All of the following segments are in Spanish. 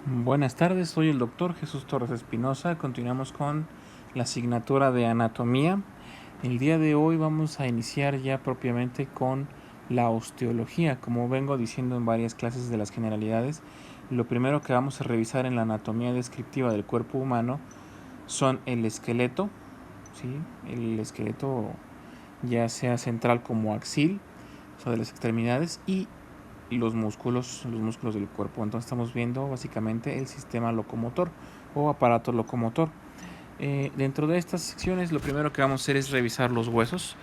Buenas tardes, soy el doctor Jesús Torres Espinosa. Continuamos con la asignatura de anatomía. El día de hoy vamos a iniciar ya propiamente con la osteología. Como vengo diciendo en varias clases de las generalidades, lo primero que vamos a revisar en la anatomía descriptiva del cuerpo humano son el esqueleto, ¿sí? El esqueleto ya sea central como axil, o sea, de las extremidades, y los músculos del cuerpo. Entonces estamos viendo básicamente el sistema locomotor o aparato locomotor. Dentro de estas secciones lo primero que vamos a hacer es revisar los huesos.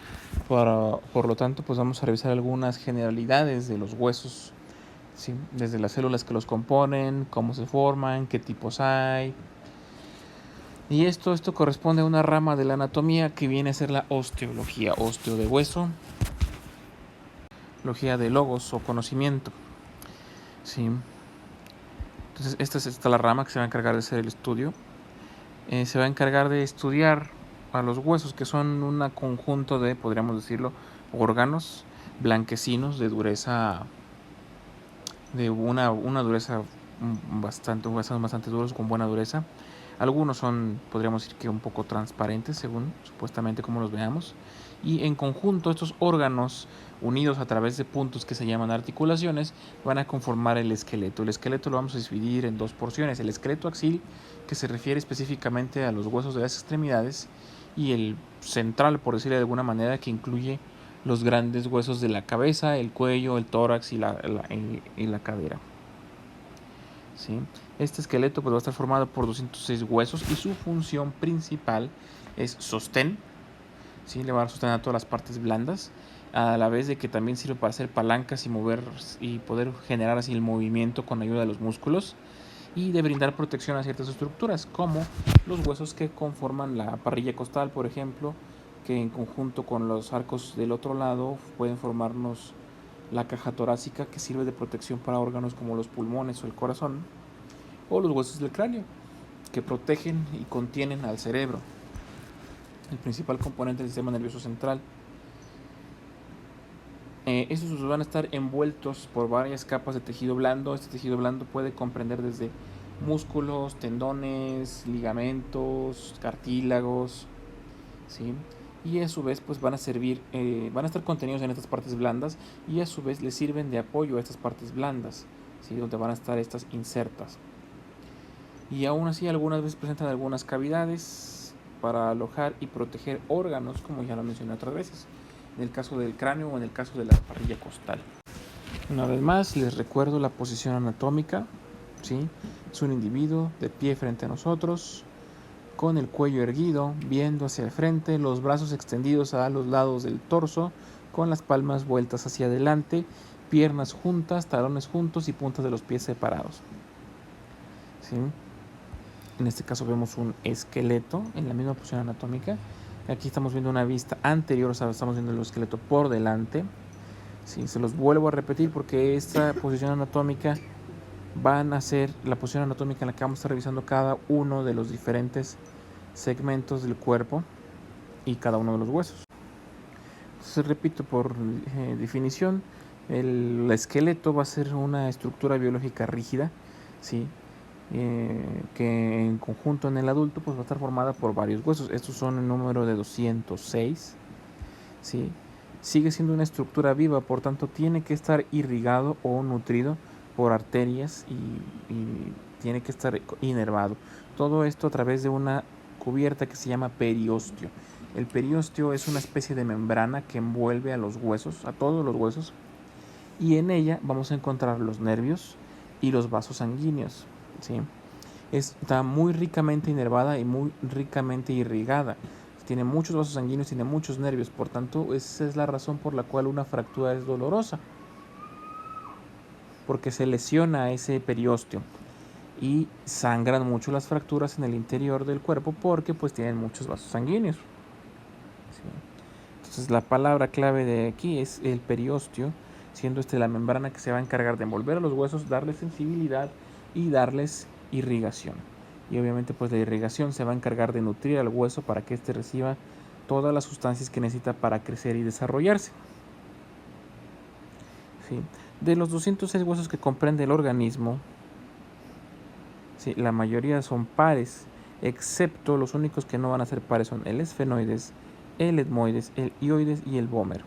Por lo tanto, pues vamos a revisar algunas generalidades de los huesos, ¿sí? Desde las células que los componen, cómo se forman, qué tipos hay. Y esto corresponde a una rama de la anatomía que viene a ser la osteología. Osteo de hueso, logía de logos o conocimiento, ¿sí? Entonces esta es la rama que se va a encargar de hacer el estudio. Se va a encargar de estudiar a los huesos, que son un conjunto de, podríamos decirlo, órganos blanquecinos de dureza, de una dureza bastante duros, con buena dureza. Algunos son, podríamos decir que un poco transparentes, según supuestamente como los veamos. Y en conjunto estos órganos, unidos a través de puntos que se llaman articulaciones, van a conformar el esqueleto. El esqueleto lo vamos a dividir en dos porciones: el esqueleto axil, que se refiere específicamente a los huesos de las extremidades, y el central, por decirlo de alguna manera, que incluye los grandes huesos de la cabeza, el cuello, el tórax y la cadera, ¿sí? Este esqueleto pues va a estar formado por 206 huesos y su función principal es sostén, ¿sí? Le va a sostener a todas las partes blandas, a la vez de que también sirve para hacer palancas y mover y poder generar así el movimiento con ayuda de los músculos, y de brindar protección a ciertas estructuras, como los huesos que conforman la parrilla costal, por ejemplo, que en conjunto con los arcos del otro lado pueden formarnos la caja torácica, que sirve de protección para órganos como los pulmones o el corazón, o los huesos del cráneo, que protegen y contienen al cerebro, el principal componente del sistema nervioso central. Estos van a estar envueltos por varias capas de tejido blando. Este tejido blando puede comprender desde músculos, tendones, ligamentos, cartílagos, ¿sí? Y a su vez pues van a servir, van a estar contenidos en estas partes blandas, y a su vez les sirven de apoyo a estas partes blandas, ¿sí? Donde van a estar estas insertas. Y aún así algunas veces presentan algunas cavidades para alojar y proteger órganos, como ya lo mencioné otras veces, en el caso del cráneo o en el caso de la parrilla costal. Una vez más les recuerdo la posición anatómica, ¿sí? Es un individuo de pie frente a nosotros, con el cuello erguido, viendo hacia el frente, los brazos extendidos a los lados del torso, con las palmas vueltas hacia adelante, piernas juntas, talones juntos y puntas de los pies separados, ¿sí? En este caso vemos un esqueleto en la misma posición anatómica. Aquí estamos viendo una vista anterior, o sea, estamos viendo el esqueleto por delante. Sí, se los vuelvo a repetir porque esta posición anatómica van a ser la posición anatómica en la que vamos a estar revisando cada uno de los diferentes segmentos del cuerpo y cada uno de los huesos. Entonces, repito por definición, el esqueleto va a ser una estructura biológica rígida, ¿sí? Que en conjunto en el adulto pues va a estar formada por varios huesos. Estos son el número de 206, ¿sí? Sigue siendo una estructura viva, por tanto tiene que estar irrigado o nutrido por arterias y tiene que estar inervado. Todo esto a través de una cubierta que se llama periósteo. El periósteo es una especie de membrana que envuelve a los huesos, a todos los huesos, y en ella vamos a encontrar los nervios y los vasos sanguíneos, ¿sí? Está muy ricamente inervada y muy ricamente irrigada. Tiene muchos vasos sanguíneos, tiene muchos nervios, por tanto esa es la razón por la cual una fractura es dolorosa, porque se lesiona ese periósteo y sangran mucho las fracturas en el interior del cuerpo porque pues tienen muchos vasos sanguíneos, ¿sí? Entonces la palabra clave de aquí es el periósteo, siendo la membrana que se va a encargar de envolver a los huesos, darles sensibilidad y darles irrigación. Y obviamente pues la irrigación se va a encargar de nutrir al hueso para que éste reciba todas las sustancias que necesita para crecer y desarrollarse, ¿sí? De los 206 huesos que comprende el organismo, Sí, la mayoría son pares, excepto los únicos que no van a ser pares son el esfenoides, el etmoides, el ioides y el vómero.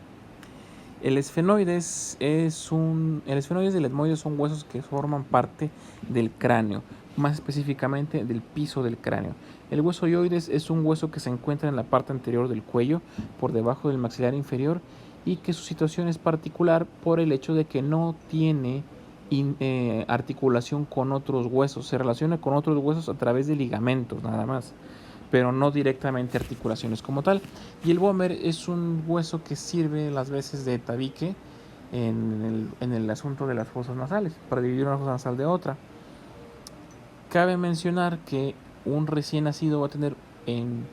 El esfenoides y el etmoides son huesos que forman parte del cráneo, más específicamente del piso del cráneo. El hueso ioides es un hueso que se encuentra en la parte anterior del cuello, por debajo del maxilar inferior, y que su situación es particular por el hecho de que no tiene articulación con otros huesos. Se relaciona con otros huesos a través de ligamentos nada más, pero no directamente articulaciones como tal. Y el vómer es un hueso que sirve las veces de tabique en el asunto de las fosas nasales, para dividir una fosa nasal de otra. Cabe mencionar que un recién nacido va a tener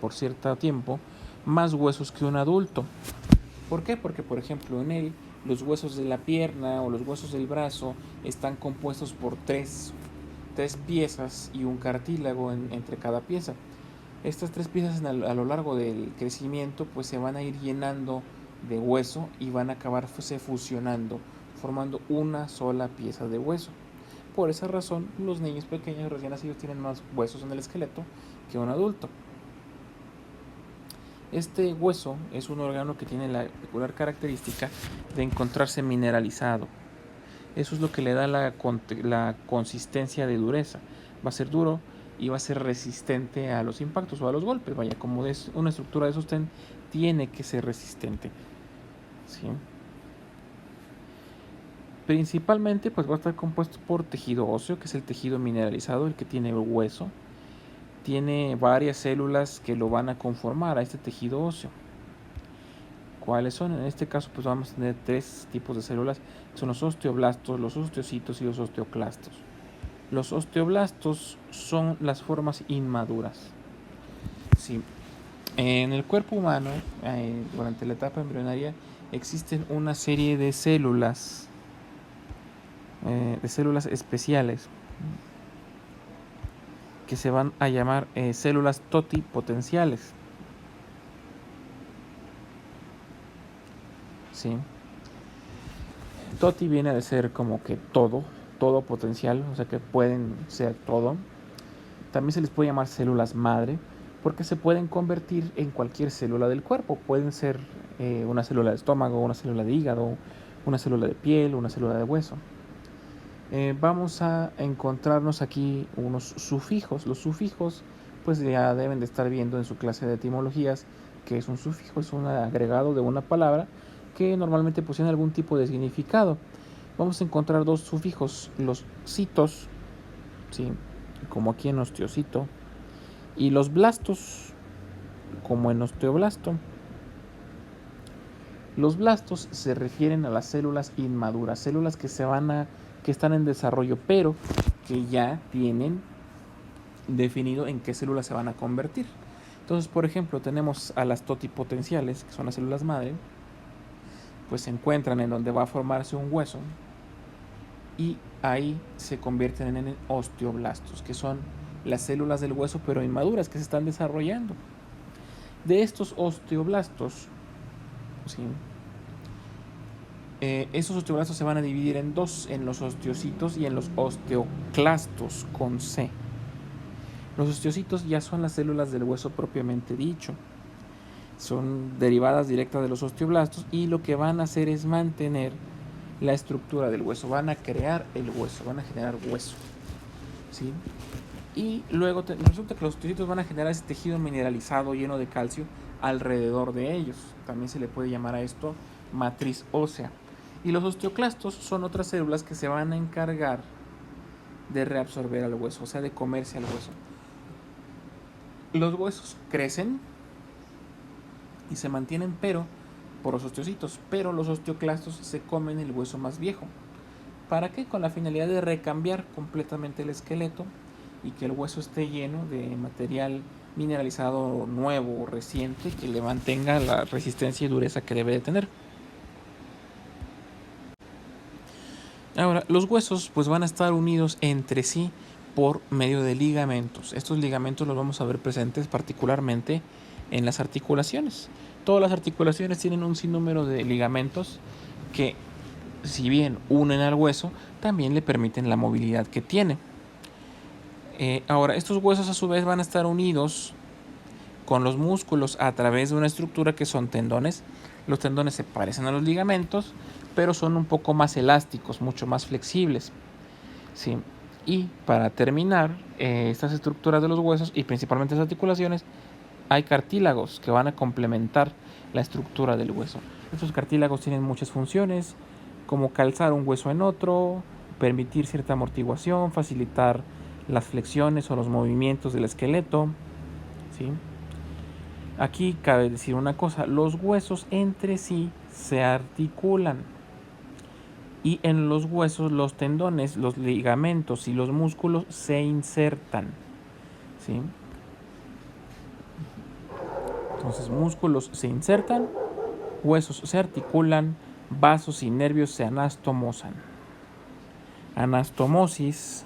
por cierto tiempo más huesos que un adulto. ¿Por qué? Porque, por ejemplo, en él los huesos de la pierna o los huesos del brazo están compuestos por tres piezas y un cartílago entre cada pieza. Estas tres piezas a lo largo del crecimiento pues se van a ir llenando de hueso y van a acabarse fusionando, formando una sola pieza de hueso. Por esa razón, los niños pequeños recién nacidos tienen más huesos en el esqueleto que un adulto. Este hueso es un órgano que tiene la peculiar característica de encontrarse mineralizado. Eso es lo que le da la consistencia de dureza. Va a ser duro y va a ser resistente a los impactos o a los golpes. Vaya, como es una estructura de sostén, tiene que ser resistente. ¿Sí? Principalmente pues va a estar compuesto por tejido óseo, que es el tejido mineralizado, el que tiene hueso. Tiene varias células que lo van a conformar a este tejido óseo. ¿Cuáles son? En este caso pues vamos a tener tres tipos de células, que son los osteoblastos, los osteocitos y los osteoclastos. Los osteoblastos son las formas inmaduras. Sí. En el cuerpo humano, durante la etapa embrionaria, existen una serie de células especiales que se van a llamar células totipotenciales. ¿Sí? Toti viene de ser como que todo potencial, o sea que pueden ser todo. También se les puede llamar células madre, porque se pueden convertir en cualquier célula del cuerpo. Pueden ser una célula de estómago, una célula de hígado, una célula de piel, una célula de hueso. Vamos a encontrarnos aquí unos sufijos. Los sufijos pues ya deben de estar viendo en su clase de etimologías que es un sufijo, es un agregado de una palabra que normalmente poseen algún tipo de significado. Vamos a encontrar dos sufijos, los citos, ¿sí? Como aquí en osteocito, y los blastos, como en osteoblasto. Los blastos se refieren a las células inmaduras, células que están en desarrollo, pero que ya tienen definido en qué células se van a convertir. Entonces, por ejemplo, tenemos a las totipotenciales, que son las células madre, pues se encuentran en donde va a formarse un hueso y ahí se convierten en osteoblastos, que son las células del hueso pero inmaduras que se están desarrollando. De estos osteoblastos, ¿sí? Esos osteoblastos se van a dividir en dos, en los osteocitos y en los osteoclastos con C. Los osteocitos ya son las células del hueso propiamente dicho. Son derivadas directas de los osteoblastos y lo que van a hacer es mantener la estructura del hueso. Van a crear el hueso, van a generar hueso. ¿Sí? Y luego resulta que los osteocitos van a generar ese tejido mineralizado lleno de calcio alrededor de ellos. También se le puede llamar a esto matriz ósea. Y los osteoclastos son otras células que se van a encargar de reabsorber al hueso, o sea, de comerse al hueso. Los huesos crecen y se mantienen por los osteocitos, pero los osteoclastos se comen el hueso más viejo. ¿Para qué? Con la finalidad de recambiar completamente el esqueleto y que el hueso esté lleno de material mineralizado nuevo, reciente, que le mantenga la resistencia y dureza que debe de tener. Ahora, los huesos pues van a estar unidos entre sí por medio de ligamentos. Estos ligamentos los vamos a ver presentes particularmente en las articulaciones. Todas las articulaciones tienen un sinnúmero de ligamentos que, si bien unen al hueso, también le permiten la movilidad que tiene. Ahora, estos huesos a su vez van a estar unidos con los músculos a través de una estructura que son tendones. Los tendones se parecen a los ligamentos, pero son un poco más elásticos, mucho más flexibles. ¿Sí? Y para terminar, estas estructuras de los huesos y principalmente las articulaciones, hay cartílagos que van a complementar la estructura del hueso. Estos cartílagos tienen muchas funciones, como calzar un hueso en otro, permitir cierta amortiguación, facilitar las flexiones o los movimientos del esqueleto. ¿Sí? Aquí cabe decir una cosa, los huesos entre sí se articulan y en los huesos los tendones, los ligamentos y los músculos se insertan. ¿Sí? Entonces músculos se insertan, huesos se articulan, vasos y nervios se anastomosan. Anastomosis,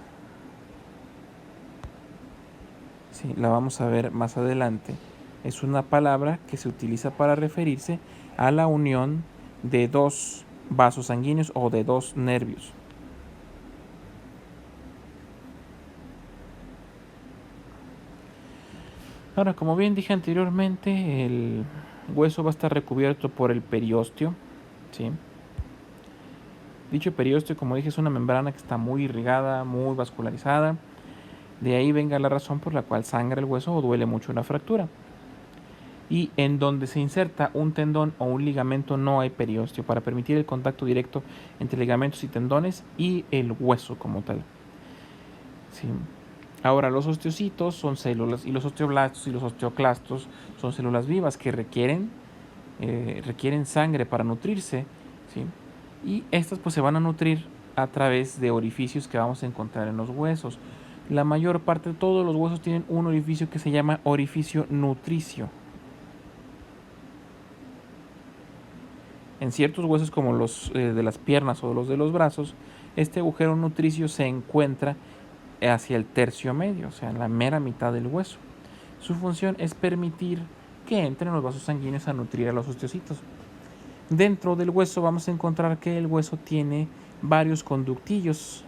sí, la vamos a ver más adelante, es una palabra que se utiliza para referirse a la unión de dos vasos sanguíneos o de dos nervios. Ahora, como bien dije anteriormente, el hueso va a estar recubierto por el periósteo, ¿sí? Dicho periósteo, como dije, es una membrana que está muy irrigada, muy vascularizada. De ahí venga la razón por la cual sangra el hueso o duele mucho una fractura. Y en donde se inserta un tendón o un ligamento no hay periósteo para permitir el contacto directo entre ligamentos y tendones y el hueso como tal. ¿Sí? Ahora, los osteocitos son células y los osteoblastos y los osteoclastos son células vivas que requieren sangre para nutrirse, ¿sí? Y estas pues se van a nutrir a través de orificios que vamos a encontrar en los huesos. La mayor parte de todos los huesos tienen un orificio que se llama orificio nutricio. En ciertos huesos como los de las piernas o los de los brazos, este agujero nutricio se encuentra hacia el tercio medio, o sea, en la mera mitad del hueso. Su función es permitir que entren los vasos sanguíneos a nutrir a los osteocitos. Dentro del hueso vamos a encontrar que el hueso tiene varios conductillos.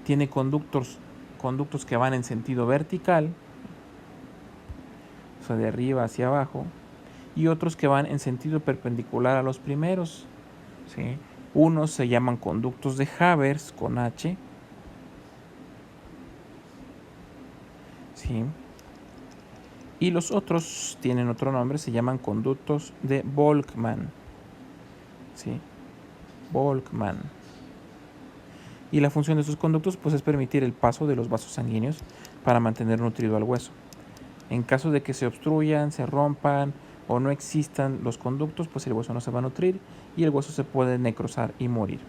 Tiene conductos que van en sentido vertical, o sea, de arriba hacia abajo, y otros que van en sentido perpendicular a los primeros. ¿Sí? Unos se llaman conductos de Havers con H. ¿Sí? Y los otros tienen otro nombre, se llaman conductos de Volkmann. ¿Sí? Volkmann. Y la función de estos conductos pues, es permitir el paso de los vasos sanguíneos para mantener nutrido al hueso. En caso de que se obstruyan, se rompan o no existan los conductos, pues el hueso no se va a nutrir y el hueso se puede necrosar y morir.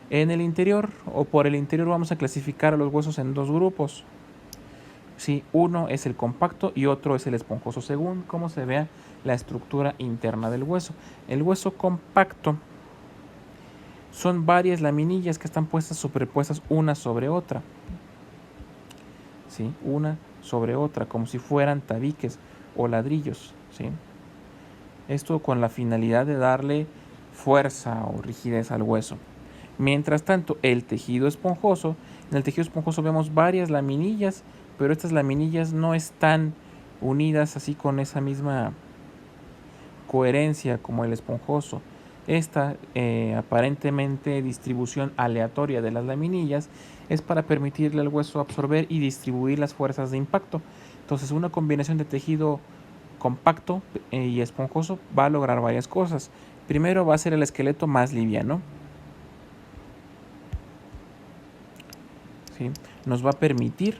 En el interior o por el interior vamos a clasificar a los huesos en dos grupos. Sí, uno es el compacto y otro es el esponjoso, según cómo se vea la estructura interna del hueso. El hueso compacto son varias laminillas que están superpuestas una sobre otra. ¿Sí? Una sobre otra, como si fueran tabiques o ladrillos. ¿Sí? Esto con la finalidad de darle fuerza o rigidez al hueso. Mientras tanto, el tejido esponjoso, en el tejido esponjoso vemos varias laminillas, pero estas laminillas no están unidas así con esa misma coherencia como el esponjoso. Esta aparentemente distribución aleatoria de las laminillas es para permitirle al hueso absorber y distribuir las fuerzas de impacto. Entonces, una combinación de tejido compacto y esponjoso va a lograr varias cosas. Primero, va a ser el esqueleto más liviano. ¿Sí? Nos va a permitir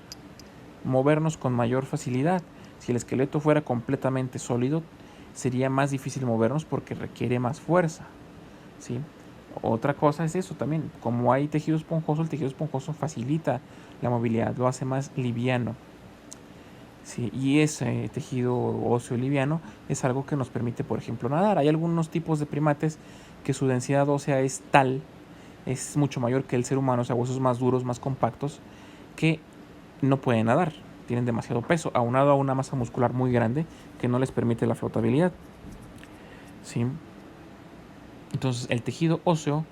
movernos con mayor facilidad. Si el esqueleto fuera completamente sólido, sería más difícil movernos porque requiere más fuerza. ¿Sí? Otra cosa es eso también, como hay tejido esponjoso, el tejido esponjoso facilita la movilidad, lo hace más liviano. ¿Sí? Y ese tejido óseo liviano es algo que nos permite, por ejemplo, nadar. Hay algunos tipos de primates que su densidad ósea es tal, es mucho mayor que el ser humano, o sea, huesos más duros, más compactos, que no pueden nadar, tienen demasiado peso, aunado a una masa muscular muy grande que no les permite la flotabilidad. ¿Sí? Entonces, el tejido óseo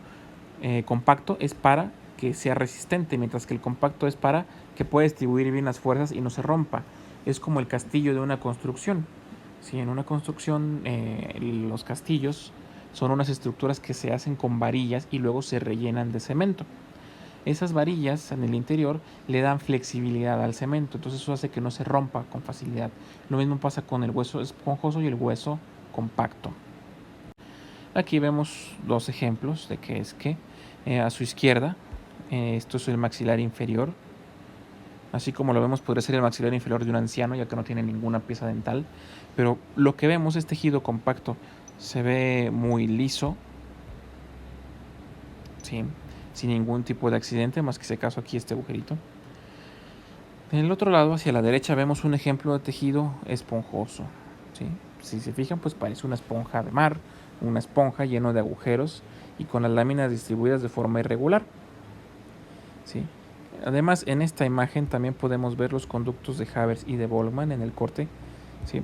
compacto es para que sea resistente, mientras que el compacto es para que pueda distribuir bien las fuerzas y no se rompa. Es como el castillo de una construcción. Si en una construcción los castillos son unas estructuras que se hacen con varillas y luego se rellenan de cemento. Esas varillas en el interior le dan flexibilidad al cemento, entonces eso hace que no se rompa con facilidad. Lo mismo pasa con el hueso esponjoso y el hueso compacto. Aquí vemos dos ejemplos de que es que a su izquierda, esto es el maxilar inferior. Así como lo vemos, podría ser el maxilar inferior de un anciano, ya que no tiene ninguna pieza dental. Pero lo que vemos es tejido compacto. Se ve muy liso, ¿sí? Sin ningún tipo de accidente, más que si acaso aquí este agujerito. En el otro lado, hacia la derecha, vemos un ejemplo de tejido esponjoso, ¿sí? Si se fijan, pues parece una esponja de mar, una esponja lleno de agujeros y con las láminas distribuidas de forma irregular, ¿sí? Además, en esta imagen también podemos ver los conductos de Havers y de Volkmann en el corte, ¿sí?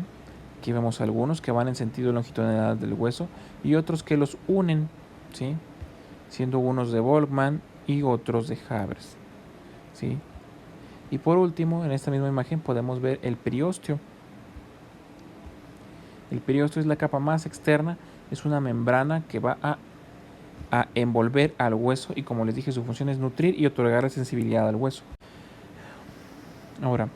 Aquí vemos algunos que van en sentido longitudinal del hueso y otros que los unen, ¿sí? Siendo unos de Volkmann y otros de Havers, ¿sí? Y por último, en esta misma imagen podemos ver el periósteo. El periósteo es la capa más externa, es una membrana que va a envolver al hueso y, como les dije, su función es nutrir y otorgar sensibilidad al hueso. Ahora,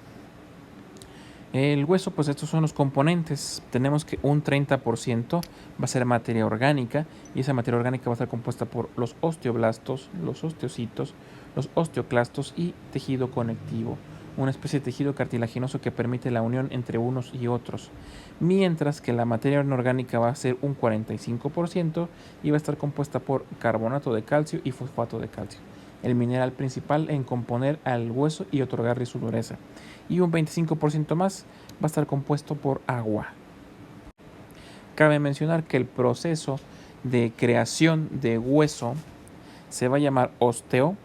el hueso, pues estos son los componentes. Tenemos que un 30% va a ser materia orgánica y esa materia orgánica va a estar compuesta por los osteoblastos, los osteocitos, los osteoclastos y tejido conectivo, una especie de tejido cartilaginoso que permite la unión entre unos y otros. Mientras que la materia inorgánica va a ser un 45% y va a estar compuesta por carbonato de calcio y fosfato de calcio, el mineral principal en componer al hueso y otorgarle su dureza. Y un 25% más va a estar compuesto por agua. Cabe mencionar que el proceso de creación de hueso se va a llamar osteo,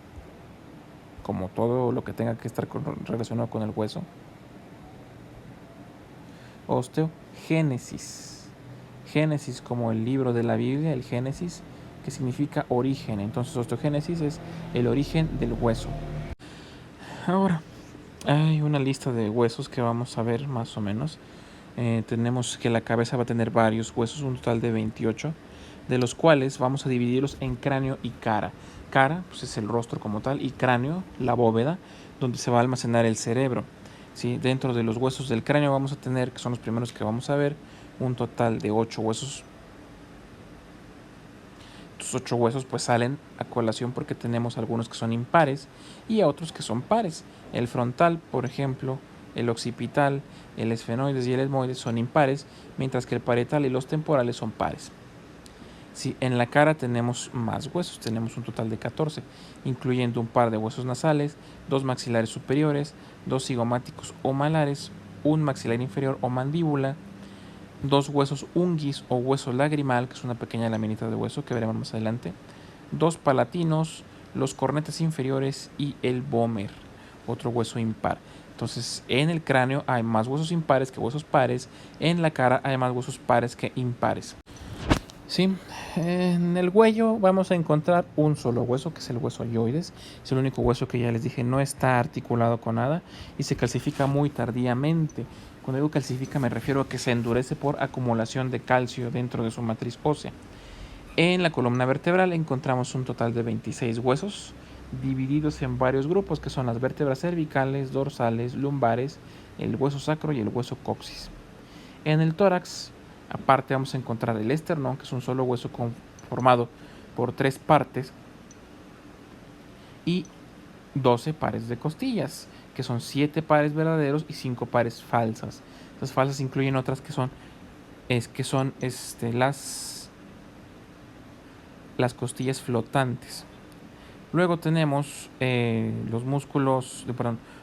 como todo lo que tenga que estar relacionado con el hueso. Osteogénesis. Génesis como el libro de la Biblia, el Génesis, que significa origen. Entonces osteogénesis es el origen del hueso. Ahora, hay una lista de huesos que vamos a ver más o menos. Tenemos que la cabeza va a tener varios huesos, un total de 28, de los cuales vamos a dividirlos en cráneo y cara. Cara, pues es el rostro como tal, y cráneo, la bóveda, donde se va a almacenar el cerebro, ¿sí? Dentro de los huesos del cráneo vamos a tener, que son los primeros que vamos a ver, un total de 8 huesos. Estos 8 huesos pues salen a colación porque tenemos algunos que son impares y a otros que son pares. El frontal, por ejemplo, el occipital, el esfenoides y el etmoides son impares, mientras que el parietal y los temporales son pares. Si en la cara tenemos más huesos, tenemos un total de 14, incluyendo un par de huesos nasales, 2 maxilares superiores, 2 cigomáticos o malares, un maxilar inferior o mandíbula, 2 huesos unguis o hueso lagrimal, que es una pequeña laminita de hueso que veremos más adelante, 2 palatinos, los cornetes inferiores y el vómer, otro hueso impar. Entonces, en el cráneo hay más huesos impares que huesos pares, en la cara hay más huesos pares que impares. Sí, en el cuello vamos a encontrar un solo hueso, que es el hueso hyoides. Es el único hueso que ya les dije no está articulado con nada y se calcifica muy tardíamente. Cuando digo calcifica me refiero a que se endurece por acumulación de calcio dentro de su matriz ósea. En la columna vertebral encontramos un total de 26 huesos divididos en varios grupos, que son las vértebras cervicales, dorsales, lumbares, el hueso sacro y el hueso coxis. En el tórax, aparte, vamos a encontrar el esternón, que es un solo hueso formado por 3 partes y 12 pares de costillas, que son 7 pares verdaderos y 5 pares falsas. Las falsas incluyen otras que son las costillas flotantes. Luego tenemos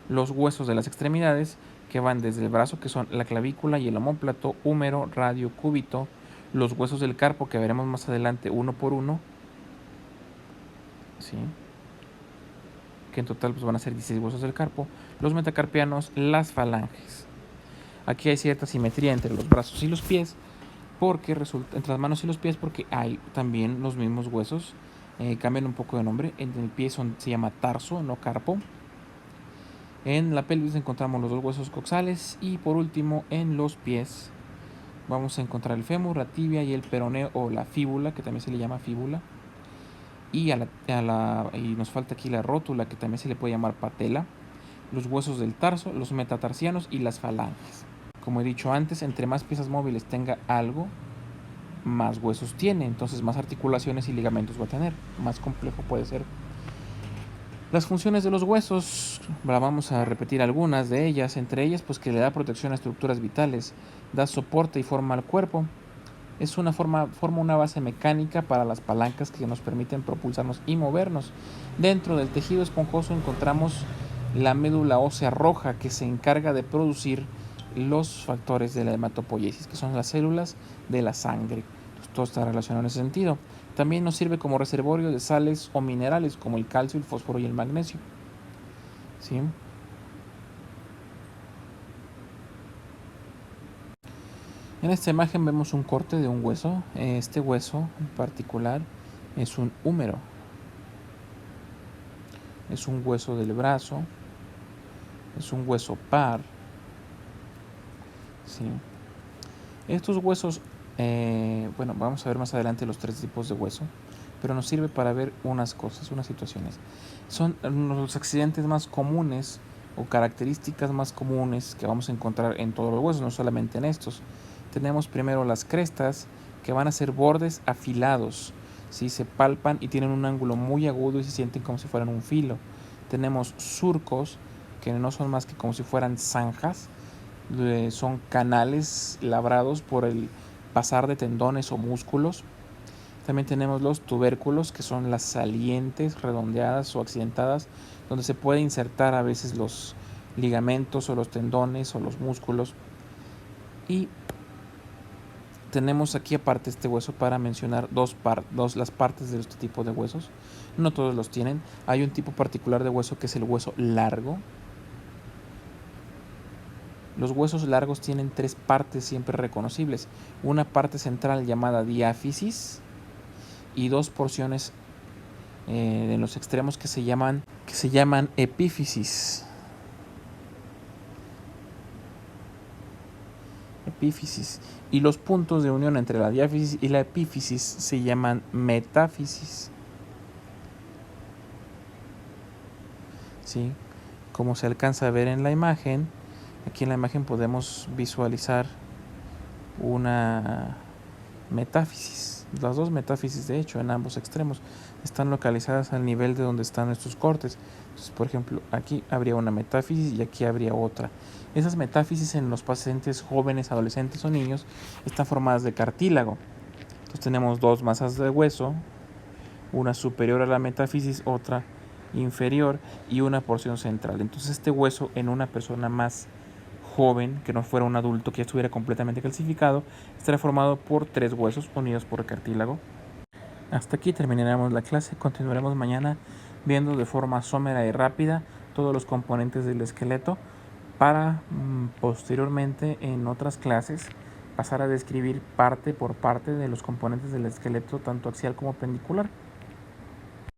los huesos de las extremidades, que van desde el brazo, que son la clavícula y el omóplato, húmero, radio, cúbito, los huesos del carpo, que veremos más adelante uno por uno, ¿sí? Que en total pues, van a ser 16 huesos del carpo, los metacarpianos, las falanges. Aquí hay cierta simetría entre los brazos y los pies, entre las manos y los pies, porque hay también los mismos huesos cambian un poco de nombre. En el pie se llama tarso, no carpo. En la pelvis encontramos los dos huesos coxales y por último en los pies vamos a encontrar el fémur, la tibia y el peroneo o la fíbula, que también se le llama fíbula. Y, y nos falta aquí la rótula, que también se le puede llamar patela, los huesos del tarso, los metatarsianos y las falanges. Como he dicho antes, entre más piezas móviles tenga algo, más huesos tiene, entonces más articulaciones y ligamentos va a tener, más complejo puede ser. Las funciones de los huesos, vamos a repetir algunas de ellas, entre ellas pues que le da protección a estructuras vitales, da soporte y forma al cuerpo, forma una base mecánica para las palancas que nos permiten propulsarnos y movernos. Dentro del tejido esponjoso encontramos la médula ósea roja, que se encarga de producir los factores de la hematopoiesis, que son las células de la sangre. Entonces, todo está relacionado en ese sentido. También nos sirve como reservorio de sales o minerales como el calcio, el fósforo y el magnesio. ¿Sí? En esta imagen vemos un corte de un hueso. Este hueso en particular es un húmero. Es un hueso del brazo. Es un hueso par. ¿Sí? Estos huesos, bueno, vamos a ver más adelante los 3 tipos de hueso, pero nos sirve para ver unas cosas, unas situaciones. Son los accidentes más comunes o características más comunes que vamos a encontrar en todos los huesos, no solamente en estos. Tenemos primero las crestas, que van a ser bordes afilados, ¿sí? Se palpan y tienen un ángulo muy agudo y se sienten como si fueran un filo. Tenemos surcos, que no son más que como si fueran zanjas, son canales labrados por el pasar de tendones o músculos. También tenemos los tubérculos, que son las salientes redondeadas o accidentadas, donde se puede insertar a veces los ligamentos o los tendones o los músculos. Y tenemos aquí aparte este hueso para mencionar las partes de este tipo de huesos. No todos los tienen. Hay un tipo particular de hueso que es el hueso largo. Los huesos largos tienen 3 partes siempre reconocibles. Una parte central llamada diáfisis y 2 porciones en los extremos que se llaman epífisis. Y los puntos de unión entre la diáfisis y la epífisis se llaman metáfisis. ¿Sí? Como se alcanza a ver en la imagen, aquí en la imagen podemos visualizar una metáfisis. Las 2 metáfisis, de hecho, en ambos extremos están localizadas al nivel de donde están estos cortes. Entonces, por ejemplo, aquí habría una metáfisis y aquí habría otra. Esas metáfisis en los pacientes jóvenes, adolescentes o niños están formadas de cartílago. Entonces tenemos 2 masas de hueso, una superior a la metáfisis, otra inferior y una porción central. Entonces este hueso en una persona más joven, que no fuera un adulto que ya estuviera completamente calcificado, estará formado por 3 huesos unidos por cartílago. Hasta aquí terminaremos la clase. Continuaremos mañana viendo de forma somera y rápida todos los componentes del esqueleto para posteriormente en otras clases pasar a describir parte por parte de los componentes del esqueleto tanto axial como pendicular.